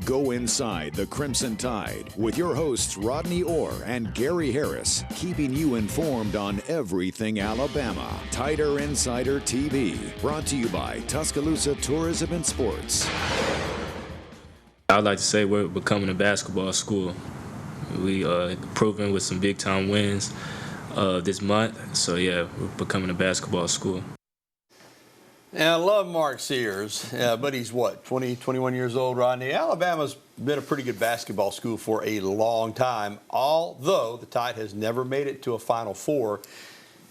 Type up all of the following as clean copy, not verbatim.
Go inside the Crimson Tide with your hosts Rodney Orr and Gary Harris, keeping you informed on everything Alabama. Tider Insider TV, brought to you by Tuscaloosa Tourism and Sports. I'd like to say we're becoming a basketball school. We proven with some big-time wins this month. So, yeah, we're becoming a basketball school. And I love Mark Sears, but he's what, 20, 21 years old, Rodney? Alabama's been a pretty good basketball school for a long time, although the Tide has never made it to a Final Four.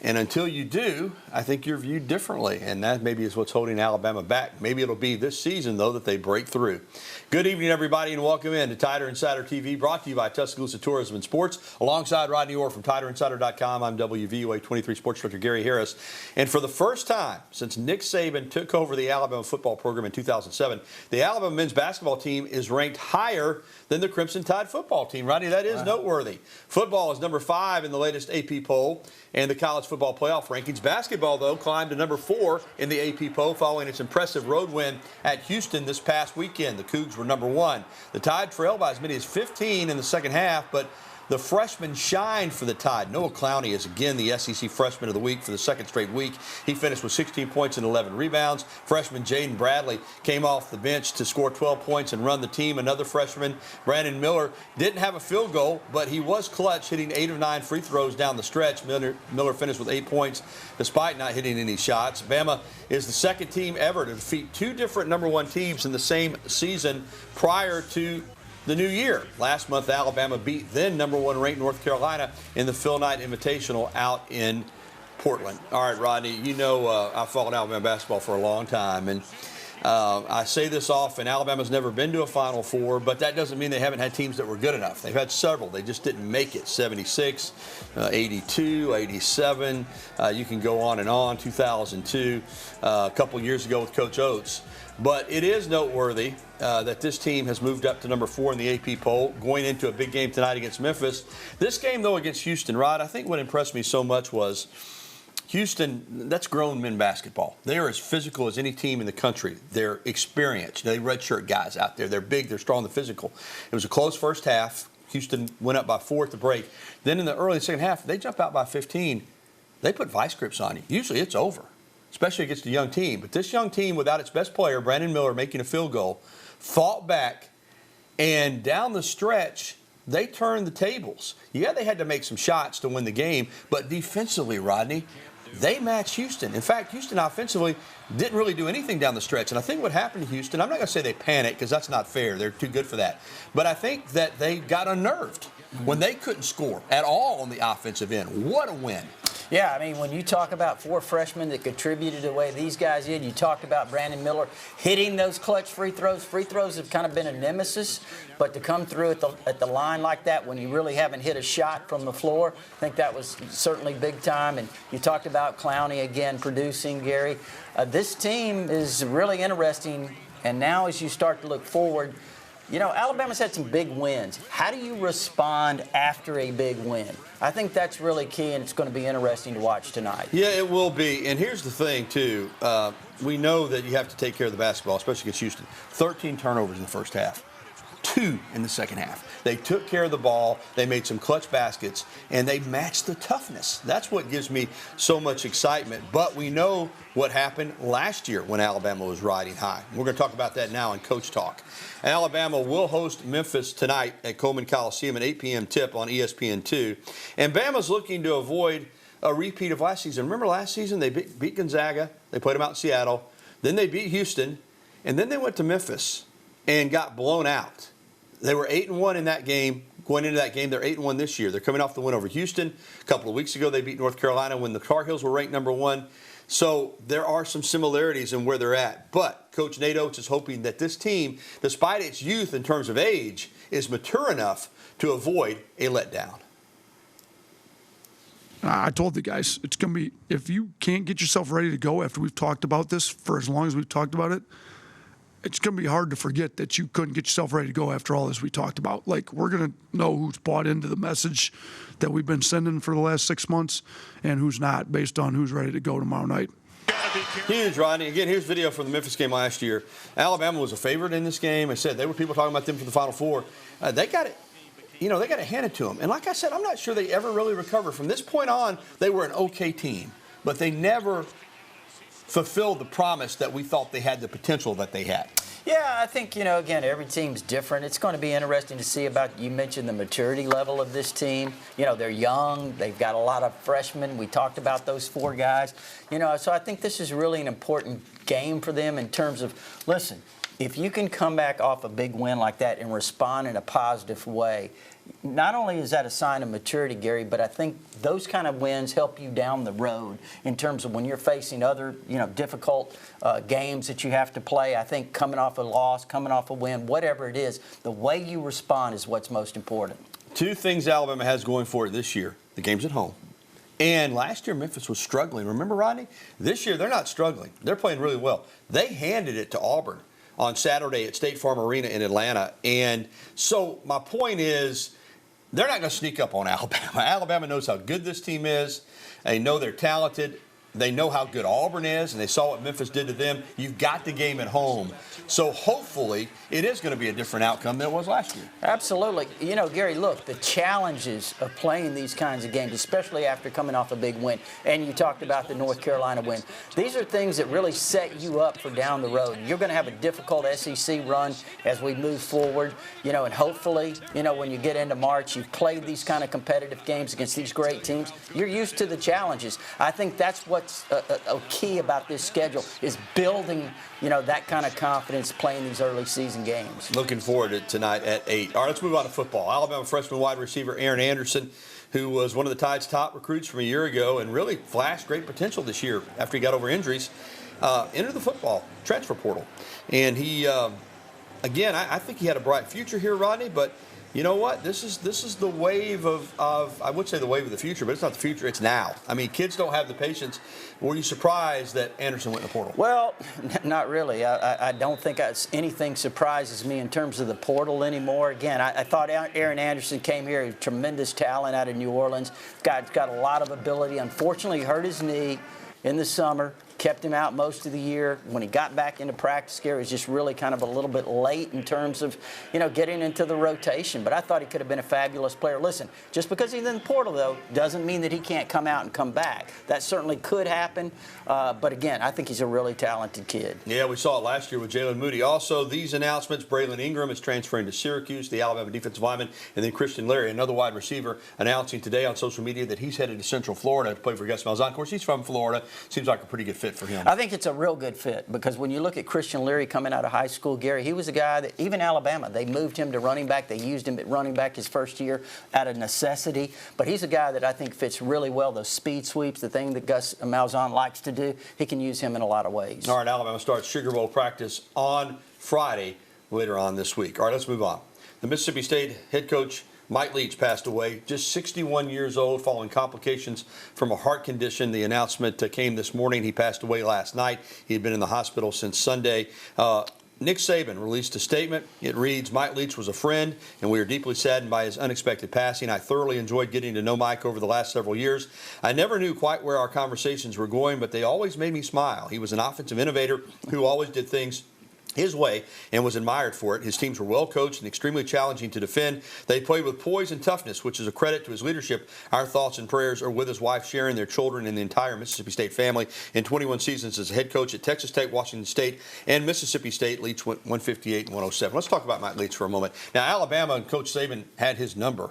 And until you do, I think you're viewed differently, and that maybe is what's holding Alabama back. Maybe it'll be this season, though, that they break through. Good evening, everybody, and welcome in to Tider Insider TV, brought to you by Tuscaloosa Tourism and Sports. Alongside Rodney Orr from TiderInsider.com, I'm WVUA 23 Sports Director Gary Harris. And for the first time since Nick Saban took over the Alabama football program in 2007, the Alabama men's basketball team is ranked higher than the Crimson Tide football team. Rodney, that is noteworthy. Football is number 5 in the latest AP poll and the college football playoff rankings. Basketball, though, climbed to number 4 in the AP poll following its impressive road win at Houston this past weekend. The Cougs were number 1. The Tide trailed by as many as 15 in the second half, but the freshmen shined for the Tide. Noah Clowney is again the SEC Freshman of the Week for the second straight week. He finished with 16 points and 11 rebounds. Freshman Jaden Bradley came off the bench to score 12 points and run the team. Another freshman, Brandon Miller, didn't have a field goal, but he was clutch, hitting 8 of 9 free throws down the stretch. Miller finished with 8 points despite not hitting any shots. Bama is the second team ever to defeat 2 different number 1 teams in the same season prior to the new year. Last month, Alabama beat then number 1 ranked North Carolina in the Phil Knight Invitational out in Portland. All right, Rodney, you know I've followed Alabama basketball for a long time, and I say this often, Alabama's never been to a Final Four, but that doesn't mean they haven't had teams that were good enough. They've had several. They just didn't make it. 76, 82, 87. You can go on, 2002, a couple years ago with Coach Oates. But it is noteworthy that this team has moved up to number 4 in the AP poll, going into a big game tonight against Memphis. This game, though, against Houston, Rod, I think what impressed me so much was Houston, that's grown men basketball. They are as physical as any team in the country. They're experienced. They redshirt guys out there. They're big, they're strong, they're physical. It was a close first half. Houston went up by 4 at the break. Then in the early second half, they jump out by 15. They put vice grips on you. Usually it's over, especially against a young team. But this young team, without its best player, Brandon Miller, making a field goal, fought back, and down the stretch, they turned the tables. Yeah, they had to make some shots to win the game, but defensively, Rodney, they matched Houston. In fact, Houston offensively didn't really do anything down the stretch. And I think what happened to Houston, I'm not going to say they panicked because that's not fair. They're too good for that. But I think that they got unnerved when they couldn't score at all on the offensive end. What a win. Yeah, I mean, when you talk about 4 freshmen that contributed the way these guys did, you talked about Brandon Miller hitting those clutch free throws. Free throws have kind of been a nemesis, but to come through at the line like that when you really haven't hit a shot from the floor, I think that was certainly big time. And you talked about Clowney again producing, Gary. This team is really interesting, and now as you start to look forward, you know, Alabama's had some big wins. How do you respond after a big win? I think that's really key, and it's going to be interesting to watch tonight. Yeah, it will be. And here's the thing, too. We know that you have to take care of the basketball, especially against Houston. 13 turnovers in the first half. 2 in the second half. They took care of the ball, they made some clutch baskets, and they matched the toughness. That's what gives me so much excitement. But we know what happened last year when Alabama was riding high. We're going to talk about that now in Coach Talk. Alabama will host Memphis tonight at Coleman Coliseum, an 8 p.m. tip on ESPN2. And Bama's looking to avoid a repeat of last season. Remember last season they beat Gonzaga, they played them out in Seattle, then they beat Houston, and then they went to Memphis and got blown out. They were 8-1 in that game. Going into that game, they're 8-1 this year. They're coming off the win over Houston. A couple of weeks ago, they beat North Carolina when the Tar Heels were ranked number 1. So there are some similarities in where they're at. But Coach Nate Oates is hoping that this team, despite its youth in terms of age, is mature enough to avoid a letdown. I told the guys, it's going to be, if you can't get yourself ready to go after we've talked about this for as long as we've talked about it, it's going to be hard to forget that you couldn't get yourself ready to go after all this we talked about. Like, we're going to know who's bought into the message that we've been sending for the last 6 months and who's not based on who's ready to go tomorrow night. Got Huge, Rodney. Again, here's video from the Memphis game last year. Alabama was a favorite in this game. I said there were people talking about them for the Final Four. They got it. They got to hand it to them. And like I said, I'm not sure they ever really recovered. From this point on, they were an okay team, but they never fulfilled the promise that we thought they had the potential that they had. Yeah, I think, again, every team's different. It's going to be interesting to see about, you mentioned the maturity level of this team. They're young. They've got a lot of freshmen. We talked about those 4 guys. So I think this is really an important game for them in terms of, listen, if you can come back off a big win like that and respond in a positive way, not only is that a sign of maturity, Gary, but I think those kind of wins help you down the road in terms of when you're facing other, difficult games that you have to play. I think coming off a loss, coming off a win, whatever it is, the way you respond is what's most important. 2 things Alabama has going for it this year. The game's at home. And last year, Memphis was struggling. Remember, Rodney? This year, they're not struggling. They're playing really well. They handed it to Auburn on Saturday at State Farm Arena in Atlanta. And so my point is, they're not going to sneak up on Alabama. Alabama knows how good this team is. They know they're talented. They know how good Auburn is, and they saw what Memphis did to them. You've got the game at home. So hopefully it is going to be a different outcome than it was last year. Absolutely. Gary, look, the challenges of playing these kinds of games, especially after coming off a big win, and you talked about the North Carolina win, these are things that really set you up for down the road. You're going to have a difficult SEC run as we move forward, and hopefully, when you get into March, you've played these kind of competitive games against these great teams. You're used to the challenges. I think that's what's a key about this schedule is building, that kind of confidence playing these early season games. Looking forward to tonight at 8. All right, let's move on to football. Alabama freshman wide receiver Aaron Anderson, who was one of the Tide's top recruits from a year ago and really flashed great potential this year after he got over injuries, entered the football transfer portal. And he, again, I think he had a bright future here, Rodney, but you know what? This is the wave of I would say the wave of the future, but it's not the future. It's now. I mean, kids don't have the patience. Were you surprised that Anderson went in the portal? Well, not really. I don't think anything surprises me in terms of the portal anymore. Again, I thought Aaron Anderson came here, a tremendous talent out of New Orleans. Guy's got a lot of ability. Unfortunately, he hurt his knee in the summer. Kept him out most of the year. When he got back into practice, Gary was just really kind of a little bit late in terms of, getting into the rotation. But I thought he could have been a fabulous player. Listen, just because he's in the portal, though, doesn't mean that he can't come out and come back. That certainly could happen. But, again, I think he's a really talented kid. Yeah, we saw it last year with Jalen Moody. Also, these announcements, Braylon Ingram is transferring to Syracuse, the Alabama defensive lineman, and then Christian Leary, another wide receiver, announcing today on social media that he's headed to Central Florida to play for Gus Malzahn. Of course, he's from Florida. Seems like a pretty good fit for him. I think it's a real good fit because when you look at Christian Leary coming out of high school, Gary, he was a guy that even Alabama, they moved him to running back. They used him at running back his first year out of necessity. But he's a guy that I think fits really well. Those speed sweeps, the thing that Gus Malzahn likes to do, he can use him in a lot of ways. All right, Alabama starts Sugar Bowl practice on Friday later on this week. All right, let's move on. The Mississippi State head coach Mike Leach passed away, just 61 years old, following complications from a heart condition. The announcement came this morning. He passed away last night. He had been in the hospital since Sunday. Nick Saban released a statement. It reads, Mike Leach was a friend, and we are deeply saddened by his unexpected passing. I thoroughly enjoyed getting to know Mike over the last several years. I never knew quite where our conversations were going, but they always made me smile. He was an offensive innovator who always did things his way and was admired for it. His teams were well coached and extremely challenging to defend. They played with poise and toughness, which is a credit to his leadership. Our thoughts and prayers are with his wife Sharon, their children, and the entire Mississippi State family. In 21 seasons as a head coach at Texas Tech, Washington State, and Mississippi State, Leach went 158 and 107. Let's talk about Mike Leach for a moment. Now, Alabama and Coach Saban had his number.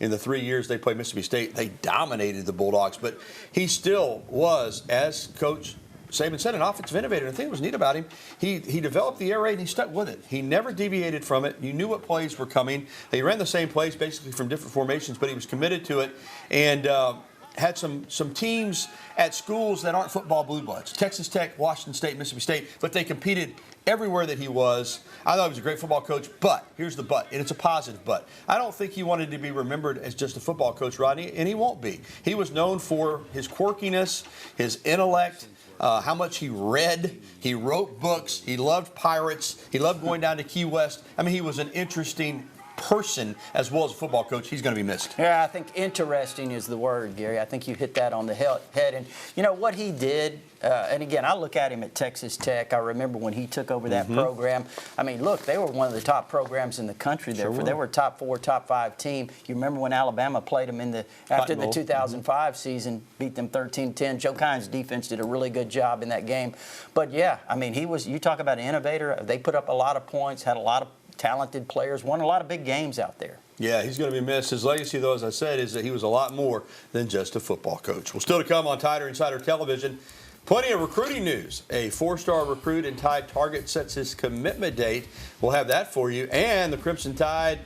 In the 3 years they played Mississippi State, they dominated the Bulldogs, but he still was, as Coach Saban said, an offensive innovator. And the thing that was neat about him, he developed the air raid and he stuck with it. He never deviated from it. You knew what plays were coming. He ran the same plays basically from different formations, but he was committed to it and had some teams at schools that aren't football blue bloods. Texas Tech, Washington State, Mississippi State, but they competed everywhere that he was. I thought he was a great football coach, but here's the but, and it's a positive but. I don't think he wanted to be remembered as just a football coach, Rodney, and he won't be. He was known for his quirkiness, his intellect, how much he read. He wrote books. He loved pirates. He loved going down to Key West. I mean, he was an interesting person as well as a football coach, he's going to be missed. Yeah, I think interesting is the word, Gary. I think you hit that on the head. And, you know, what he did, and again, I look at him at Texas Tech. I remember when he took over that program. I mean, look, they were one of the top programs in the country there. They were a top 4, top 5 team. You remember when Alabama played them after the 2005 season, beat them 13-10. Joe Kine's defense did a really good job in that game. But, yeah, I mean, you talk about an innovator. They put up a lot of points, had a lot of talented players, won a lot of big games out there. Yeah, he's going to be missed. His legacy, though, as I said, is that he was a lot more than just a football coach. Well, still to come on Tider Insider Television, plenty of recruiting news. A 4-star recruit and Tide target sets his commitment date. We'll have that for you. And the Crimson Tide,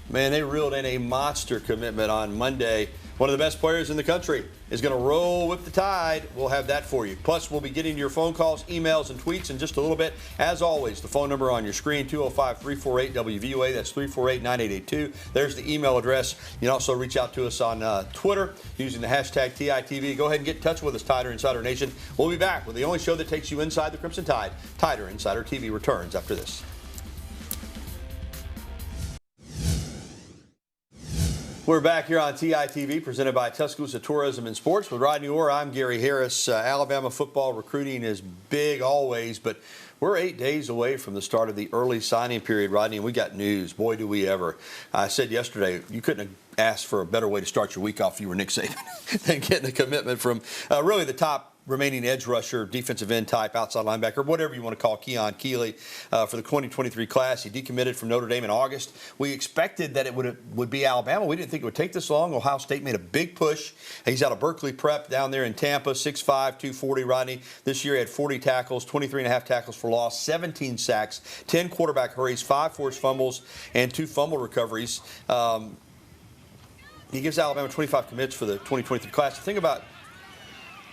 man, they reeled in a monster commitment on Monday. One of the best players in the country is going to roll with the Tide. We'll have that for you. Plus, we'll be getting your phone calls, emails, and tweets in just a little bit. As always, the phone number on your screen, 205-348-WVUA. That's 348-9882. There's the email address. You can also reach out to us on Twitter using the hashtag TITV. Go ahead and get in touch with us, Tider Insider Nation. We'll be back with the only show that takes you inside the Crimson Tide. Tider Insider TV returns after this. We're back here on TITV, presented by Tuscaloosa Tourism and Sports. With Rodney Orr, I'm Gary Harris. Alabama football recruiting is big always, but we're 8 days away from the start of the early signing period, Rodney, and we got news. Boy, do we ever. I said yesterday, you couldn't have asked for a better way to start your week off if you were Nick Saban than getting a commitment from really the top remaining edge rusher, defensive end type, outside linebacker, whatever you want to call Keon Keeley for the 2023 class. He decommitted from Notre Dame in August. We expected that it would be Alabama. We didn't think it would take this long. Ohio State made a big push. He's out of Berkeley Prep down there in Tampa, 6'5", 240, Rodney. This year he had 40 tackles, 23.5 tackles for loss, 17 sacks, 10 quarterback hurries, 5 forced fumbles, and 2 fumble recoveries. He gives Alabama 25 commits for the 2023 class. The thing about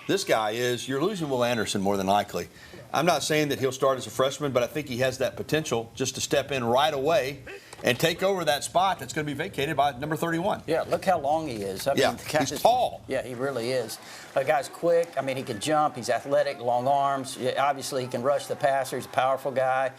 this guy is you're losing Will Anderson more than likely. I'm not saying that he'll start as a freshman, but I think he has that potential just to step in right away and take over that spot that's going to be vacated by number 31. Yeah, look how long he is. I mean, he's tall. Yeah, he really is. The guy's quick. I mean, he can jump. He's athletic, long arms. Yeah, obviously, he can rush the passer. He's a powerful guy.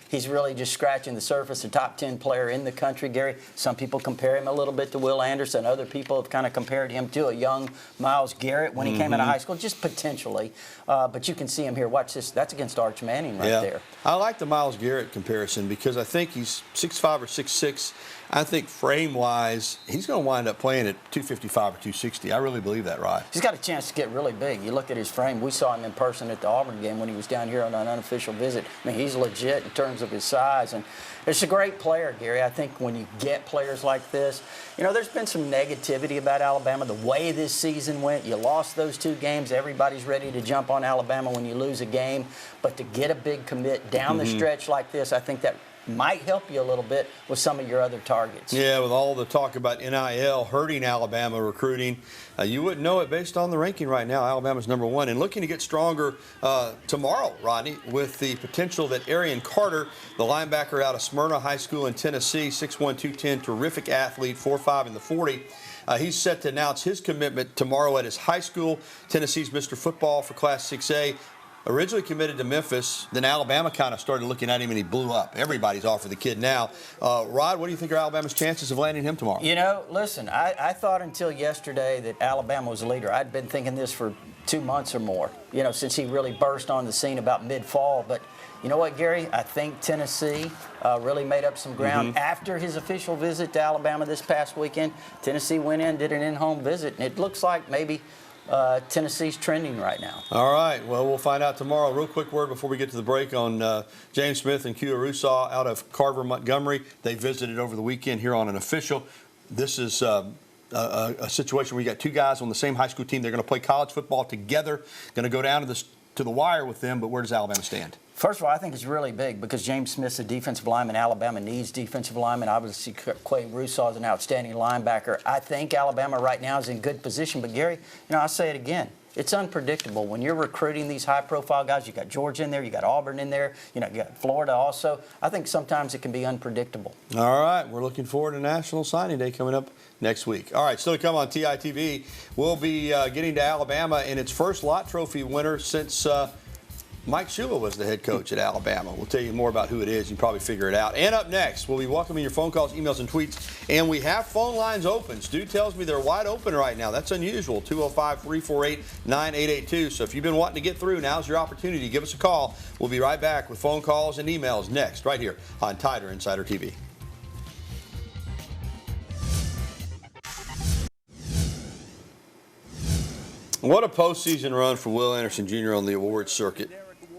He's really just scratching the surface, a top 10 player in the country, Gary. Some people compare him a little bit to Will Anderson. Other people have kind of compared him to a young Myles Garrett when he came out of high school, just potentially. But you can see him here. Watch this. That's against Arch Manning right there. I like the Myles Garrett comparison because I think he's 6'5" or 6'6". I think frame-wise, he's going to wind up playing at 255 or 260. I really believe that, Rod. He's got a chance to get really big. You look at his frame. We saw him in person at the Auburn game when he was down here on an unofficial visit. I mean, he's legit in terms of his size. And it's a great player, Gary. I think when you get players like this, you know, there's been some negativity about Alabama. The way this season went, you lost those 2 games. Everybody's ready to jump on Alabama when you lose a game. But to get a big commit down the stretch like this, I think that might help you a little bit with some of your other targets. Yeah, with all the talk about NIL hurting Alabama recruiting, you wouldn't know it based on the ranking right now. Alabama's number 1 and looking to get stronger tomorrow, Rodney, with the potential that Arian Carter, the linebacker out of Smyrna High School in Tennessee, 6'1", 210, terrific athlete, 4'5" in the 40. He's set to announce his commitment tomorrow at his high school. Tennessee's Mr. Football for Class 6A. Originally committed to Memphis, then Alabama kind of started looking at him and he blew up. Everybody's offered the kid now. Rod, what do you think are Alabama's chances of landing him tomorrow? You know, listen, I thought until yesterday that Alabama was a leader. I'd been thinking this for 2 months or more, you know, since he really burst on the scene about mid-fall. But you know what, Gary? I think Tennessee really made up some ground after his official visit to Alabama this past weekend. Tennessee went in, did an in-home visit, and it looks like maybe Tennessee's trending right now. All right. Well, we'll find out tomorrow. Real quick word before we get to the break on James Smith and Q Arusaw out of Carver, Montgomery. They visited over the weekend here on an official. This is a situation where you got 2 guys on the same high school team. They're going to play college football together. Going to go down to the wire with them. But where does Alabama stand? First of all, I think it's really big because James Smith's a defensive lineman. Alabama needs defensive linemen. Obviously, Quay Rusaw is an outstanding linebacker. I think Alabama right now is in good position. But, Gary, you know, I'll say it again. It's unpredictable. When you're recruiting these high-profile guys, you got Georgia in there, you got Auburn in there, you know, you got Florida also. I think sometimes it can be unpredictable. All right. We're looking forward to National Signing Day coming up next week. All right. Still to come on TITV, we'll be getting to Alabama in its first Lott Trophy winner since Mike Shula was the head coach at Alabama. We'll tell you more about who it is. You can probably figure it out. And up next, we'll be welcoming your phone calls, emails, and tweets. And we have phone lines open. Stu tells me they're wide open right now. That's unusual. 205-348-9882. So if you've been wanting to get through, now's your opportunity. Give us a call. We'll be right back with phone calls and emails next, right here on Tider Insider TV. What a postseason run for Will Anderson Jr. on the awards circuit.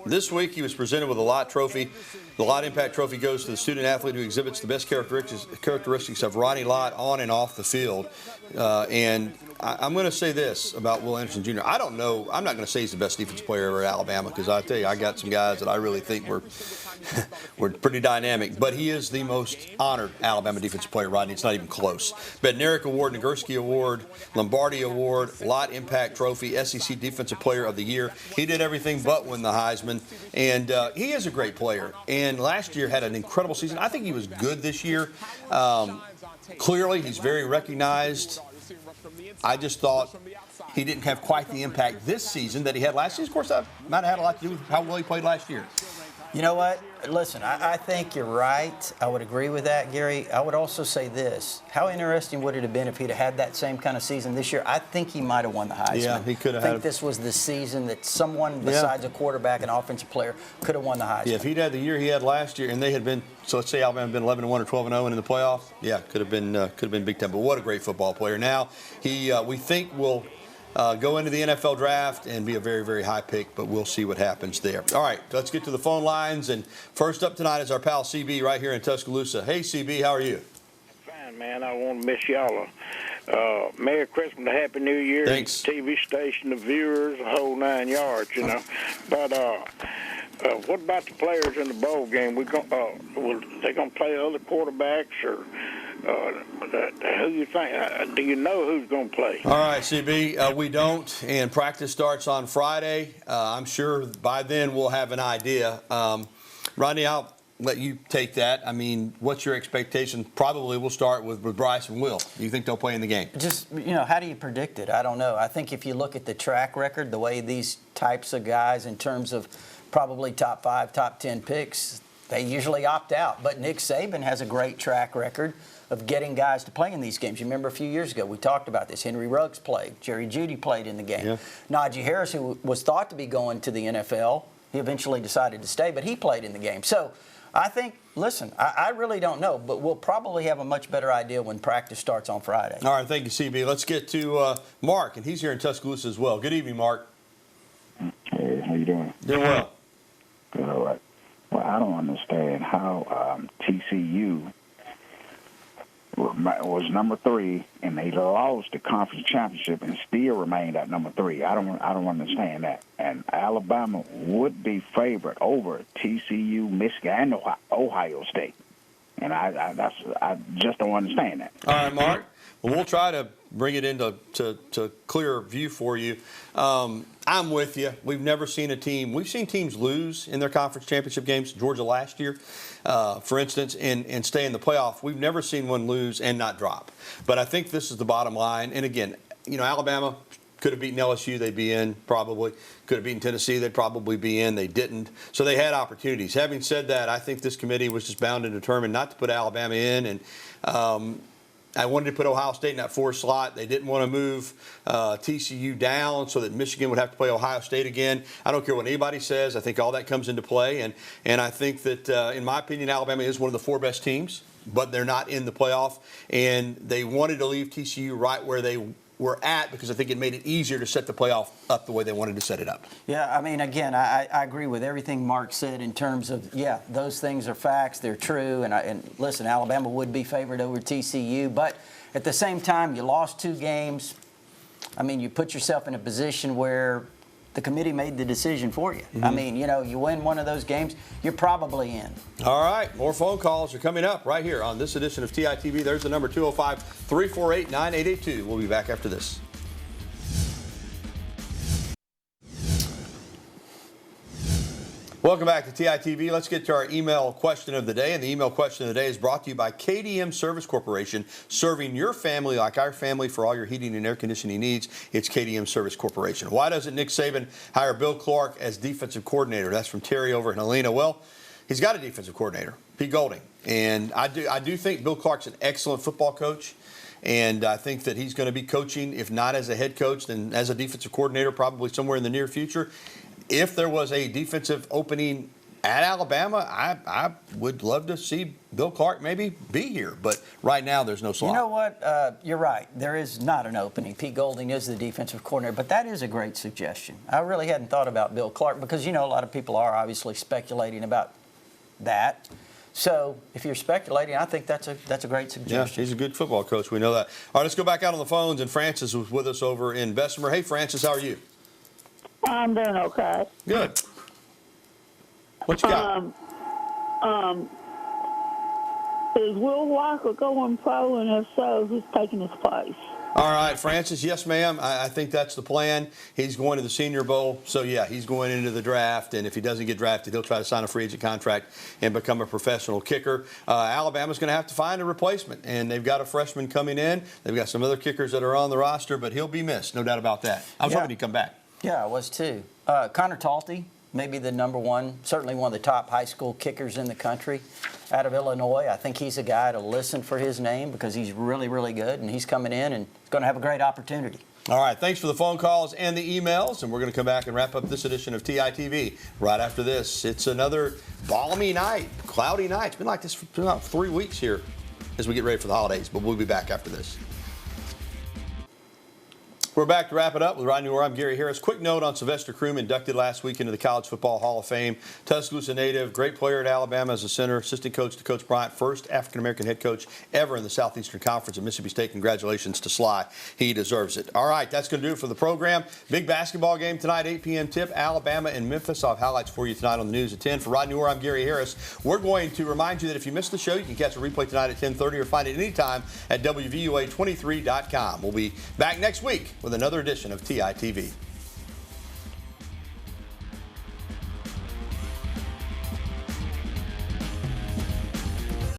This week he was presented with a Lott Trophy. The Lott Impact Trophy goes to the student athlete who exhibits the best characteristics of Ronnie Lott on and off the field. And I'm going to say this about Will Anderson Jr. I don't know. I'm not going to say he's the best defensive player ever at Alabama, because I tell you, I got some guys that I really think were pretty dynamic. But he is the most honored Alabama defensive player, Rodney. It's not even close. Bednarik Award, Nagurski Award, Lombardi Award, Lott Impact Trophy, SEC Defensive Player of the Year. He did everything but win the Heisman. And he is a great player. And last year had an incredible season. I think he was good this year. Clearly, he's very recognized. I just thought he didn't have quite the impact this season that he had last year. Of course, that might have had a lot to do with how well he played last year. You know what? Listen, I think you're right. I would agree with that, Gary. I would also say this. How interesting would it have been if he'd have had that same kind of season this year? I think he might have won the Heisman. Yeah, he could have. I think this was the season that someone besides a quarterback, an offensive player, could have won the Heisman. Yeah, if he'd had the year he had last year, and they had been, so let's say Alabama had been 11-1 or 12-0 and in the playoff, yeah, could have been Big Ten. But what a great football player. Now he, we think, will go into the NFL draft and be a very, very high pick, but we'll see what happens there. All right, let's get to the phone lines. And first up tonight is our pal CB right here in Tuscaloosa. Hey, CB, how are you? Fine, man. I want to miss y'all. Merry Christmas, a Happy New Year. Thanks. TV station, the viewers, the whole 9 yards, you know. But what about the players in the bowl game? They going to play other quarterbacks, or who you think? Do you know who's going to play? All right, CB, we don't, and practice starts on Friday. I'm sure by then we'll have an idea. Rodney, I'll let you take that. I mean, what's your expectation? Probably we'll start with Bryce and Will. Do you think they'll play in the game? Just, how do you predict it? I don't know. I think if you look at the track record, the way these types of guys, in terms of probably top 5, top 10 picks, they usually opt out. But Nick Saban has a great track record of getting guys to play in these games. You remember a few years ago we talked about this. Henry Ruggs played. Jerry Jeudy played in the game. Yeah. Najee Harris, who was thought to be going to the NFL, he eventually decided to stay, but he played in the game. So I think, listen, I really don't know, but we'll probably have a much better idea when practice starts on Friday. All right, thank you, CB. Let's get to Mark, and he's here in Tuscaloosa as well. Good evening, Mark. Hey, how you doing? Doing well. Good, all right. Well, I don't understand how TCU was number 3, and they lost the conference championship and still remained at number 3. I don't understand that. And Alabama would be favored over TCU, Michigan, and Ohio State. And I just don't understand that. All right, Mark. Well, we'll try to bring it into clearer view for you. I'm with you. We've never seen a team. We've seen teams lose in their conference championship games. Georgia last year, for instance, and stay in the playoff. We've never seen one lose and not drop. But I think this is the bottom line. And again, Alabama could have beaten LSU. They'd be in probably. Could have beaten Tennessee. They'd probably be in. They didn't. So they had opportunities. Having said that, I think this committee was just bound and determined not to put Alabama in. And I wanted to put Ohio State in that 4 slot. They didn't want to move TCU down so that Michigan would have to play Ohio State again. I don't care what anybody says. I think all that comes into play. And I think that, in my opinion, Alabama is one of the 4 best teams, but they're not in the playoff. And they wanted to leave TCU right where they were at because I think it made it easier to set the playoff up the way they wanted to set it up. Yeah, I mean, again, I agree with everything Mark said in terms of, those things are facts, they're true, and listen, Alabama would be favored over TCU, but at the same time, you lost 2 games. I mean, you put yourself in a position where the committee made the decision for you. Mm-hmm. I mean, you win one of those games, you're probably in. All right, more phone calls are coming up right here on this edition of TITV. There's the number 205-348-9882. We'll be back after this. Welcome back to TITV. Let's get to our email question of the day. And the email question of the day is brought to you by KDM Service Corporation, serving your family like our family for all your heating and air conditioning needs. It's KDM Service Corporation. Why doesn't Nick Saban hire Bill Clark as defensive coordinator? That's from Terry over in Helena. Well, he's got a defensive coordinator, Pete Golding. And I do think Bill Clark's an excellent football coach. And I think that he's going to be coaching, if not as a head coach, then as a defensive coordinator, probably somewhere in the near future. If there was a defensive opening at Alabama, I would love to see Bill Clark maybe be here. But right now, there's no slot. You know what? You're right. There is not an opening. Pete Golding is the defensive coordinator. But that is a great suggestion. I really hadn't thought about Bill Clark because, a lot of people are obviously speculating about that. So if you're speculating, I think that's a great suggestion. Yeah, he's a good football coach. We know that. All right, let's go back out on the phones. And Francis was with us over in Bessemer. Hey, Francis, how are you? I'm doing okay. Good. What you got? Is Will Walker going pro, and if so, who's taking his place? All right, Francis. Yes, ma'am. I think that's the plan. He's going to the Senior Bowl. So, yeah, he's going into the draft. And if he doesn't get drafted, he'll try to sign a free agent contract and become a professional kicker. Alabama's going to have to find a replacement. And they've got a freshman coming in. They've got some other kickers that are on the roster, but he'll be missed. No doubt about that. I was hoping he'd come back. Yeah, I was too. Connor Talty, maybe the number one, certainly one of the top high school kickers in the country out of Illinois. I think he's a guy to listen for his name because he's really, really good, and he's coming in and he's going to have a great opportunity. All right, thanks for the phone calls and the emails, and we're going to come back and wrap up this edition of TITV right after this. It's another balmy night, cloudy night. It's been like this for about 3 weeks here as we get ready for the holidays, but we'll be back after this. We're back to wrap it up with Rodney Orr. I'm Gary Harris. Quick note on Sylvester Croom, inducted last week into the College Football Hall of Fame. Tuscaloosa native, great player at Alabama as a center, assistant coach to Coach Bryant, first African-American head coach ever in the Southeastern Conference at Mississippi State. Congratulations to Sly. He deserves it. All right, that's going to do it for the program. Big basketball game tonight, 8 p.m. tip, Alabama and Memphis. I'll have highlights for you tonight on the news at 10. For Rodney Orr, I'm Gary Harris. We're going to remind you that if you missed the show, you can catch a replay tonight at 10:30 or find it anytime at WVUA23.com. We'll be back next week with another edition of TITV.